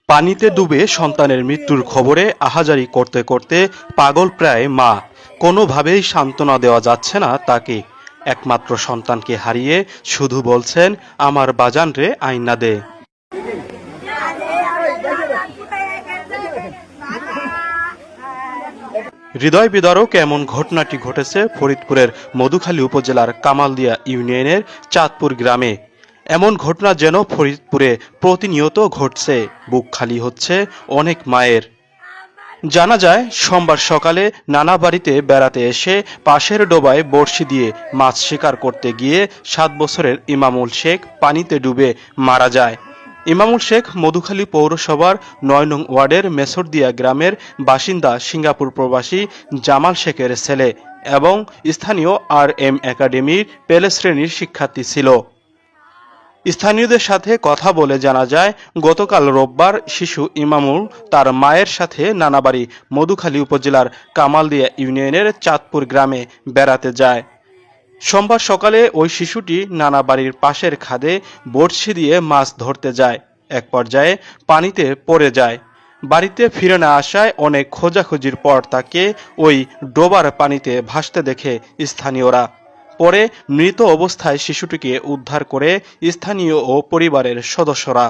পানিতে ডুবে সন্তানের মৃত্যুর খবরে আহাজারি করতে করতে পাগল প্রায় মা। কোনোভাবেই সান্ত্বনা দেওয়া যাচ্ছে না তাকে। একমাত্র সন্তানকে হারিয়ে শুধু বলছেন, আমার বাজান রে আইনা দে। হৃদয় বিদারক এমন ঘটনাটি ঘটেছে ফরিদপুরের মধুখালী উপজেলার কামালদিয়া ইউনিয়নের চাঁদপুর গ্রামে। এমন ঘটনা যেন ফরিদপুরে প্রতিনিয়ত ঘটছে। বুক খালি হচ্ছে অনেক মায়ের। জানা যায়, সোমবার সকালে নানা বাড়িতে বেড়াতে এসে পাশের ডোবায় বড়শি দিয়ে মাছ শিকার করতে গিয়ে 7 বছরের ইমামুল শেখ পানিতে ডুবে মারা যায়। ইমামুল শেখ মধুখালী পৌরসভার 9 নং ওয়ার্ডের মেসরদিয়া গ্রামের বাসিন্দা, সিঙ্গাপুর প্রবাসী জামাল শেখের ছেলে এবং স্থানীয় RM একাডেমির পেলে শ্রেণীর শিক্ষার্থী ছিল। স্থানীয়দের সাথে কথা বলে জানা যায়, গতকাল রোববার শিশু ইমামুল তার মায়ের সাথে নানাবাড়ি মধুখালী উপজেলার কামালদিয়া ইউনিয়নের চাঁদপুর গ্রামে বেড়াতে যায়। সোমবার সকালে ওই শিশুটি নানাবাড়ির পাশের খাদে বড়শি দিয়ে মাছ ধরতে যায়। এক পর্যায়ে পানিতে পড়ে যায়। বাড়িতে ফিরে না আসায় অনেক খোঁজাখুঁজির পর তাকে ওই ডোবার পানিতে ভাসতে দেখে স্থানীয়রা। পরে মৃত অবস্থায় শিশুটিকে উদ্ধার করে স্থানীয় ও পরিবারের সদস্যরা।